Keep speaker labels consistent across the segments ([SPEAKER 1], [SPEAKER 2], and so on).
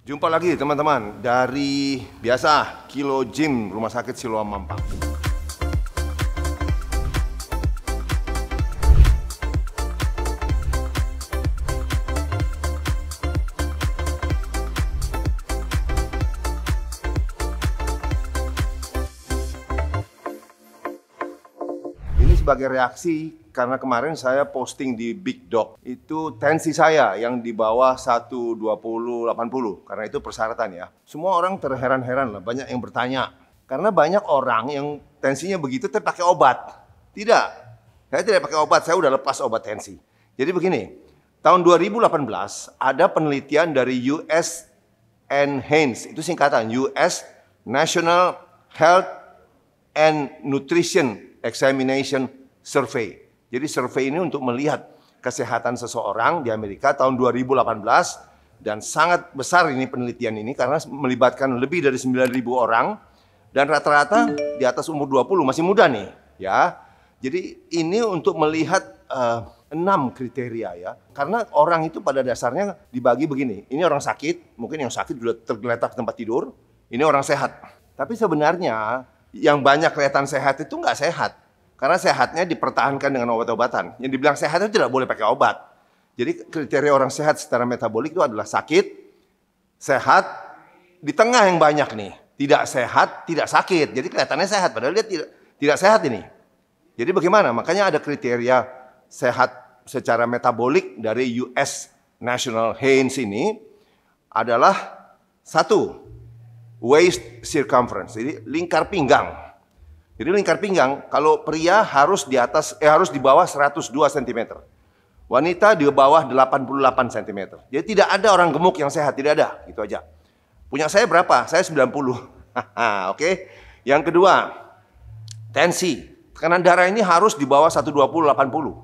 [SPEAKER 1] Jumpa lagi teman-teman dari biasa Kilo Gym Rumah Sakit Siloam Mampang. Ini sebagai reaksi karena kemarin saya posting di Big Dog, itu tensi saya yang di bawah 120/80, karena itu persyaratan ya. Semua orang terheran-heran lah, banyak yang bertanya. Karena banyak orang yang tensinya begitu tapi pakai obat. Tidak, saya tidak pakai obat, saya udah lepas obat tensi. Jadi begini, tahun 2018 ada penelitian dari US NHANES, itu singkatan US National Health and Nutrition Examination Survey. Jadi survei ini untuk melihat kesehatan seseorang di Amerika tahun 2018 dan sangat besar ini penelitian ini karena melibatkan lebih dari 9.000 orang dan rata-rata di atas umur 20, masih muda nih ya. Jadi ini untuk melihat 6 kriteria ya. Karena orang itu pada dasarnya dibagi begini. Ini orang sakit, mungkin yang sakit sudah tergeletak tempat tidur. Ini orang sehat. Tapi sebenarnya yang banyak kelihatan sehat itu nggak sehat. Karena sehatnya dipertahankan dengan obat-obatan. Yang dibilang sehat itu tidak boleh pakai obat. Jadi kriteria orang sehat secara metabolik itu adalah sakit, sehat, di tengah yang banyak nih. Tidak sehat, tidak sakit. Jadi kelihatannya sehat, padahal dia tidak sehat ini. Jadi bagaimana? Makanya ada kriteria sehat secara metabolik dari US National HANES ini adalah 1, waist circumference, jadi lingkar pinggang. Jadi lingkar pinggang kalau pria harus di bawah 102 cm. Wanita di bawah 88 cm. Jadi tidak ada orang gemuk yang sehat, tidak ada, gitu aja. Punya saya berapa? Saya 90. Oke. Yang kedua, tensi. Tekanan darah ini harus di bawah 120/80.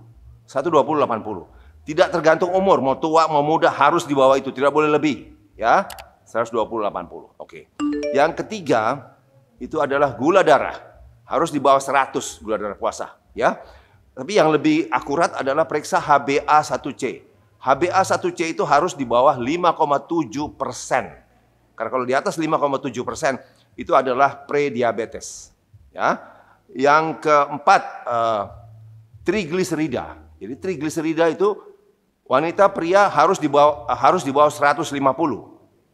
[SPEAKER 1] 120/80. Tidak tergantung umur, mau tua mau muda harus di bawah itu, tidak boleh lebih, ya. 120/80. Oke. Yang ketiga itu adalah gula darah. Harus di bawah 100 gula darah puasa, ya. Tapi yang lebih akurat adalah periksa HbA1c. HbA1c itu harus di bawah 5,7%. Karena kalau di atas 5,7% itu adalah prediabetes, ya. Yang keempat, trigliserida. Jadi trigliserida itu wanita pria harus di bawah 150,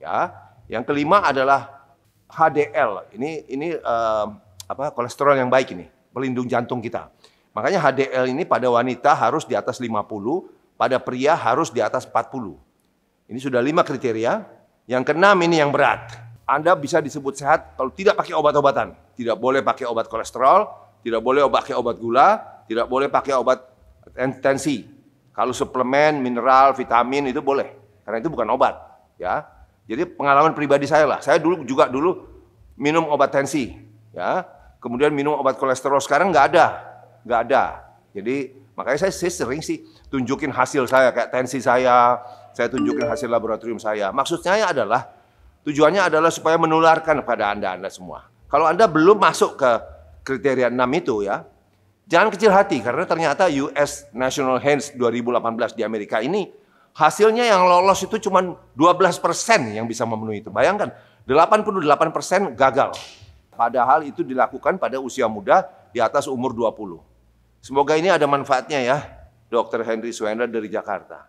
[SPEAKER 1] ya. Yang kelima adalah HDL. Ini kolesterol yang baik ini, pelindung jantung kita. Makanya HDL ini pada wanita harus di atas 50, pada pria harus di atas 40. Ini sudah 5 kriteria. Yang keenam ini yang berat. Anda bisa disebut sehat kalau tidak pakai obat-obatan. Tidak boleh pakai obat kolesterol, tidak boleh pakai obat gula, tidak boleh pakai obat tensi. Kalau suplemen, mineral, vitamin itu boleh. Karena itu bukan obat, ya. Jadi pengalaman pribadi saya lah. Saya dulu minum obat tensi, ya. Kemudian minum obat kolesterol, sekarang nggak ada. Jadi makanya saya sering sih tunjukin hasil saya, kayak tensi saya tunjukin hasil laboratorium saya. Maksudnya adalah, tujuannya adalah supaya menularkan kepada Anda semua. Kalau Anda belum masuk ke kriteria 6 itu ya, jangan kecil hati karena ternyata US National HANES 2018 di Amerika ini, hasilnya yang lolos itu cuma 12% yang bisa memenuhi itu. Bayangkan, 88% gagal. Padahal itu dilakukan pada usia muda di atas umur 20. Semoga ini ada manfaatnya ya, Dr. Henry Suhendra dari Jakarta.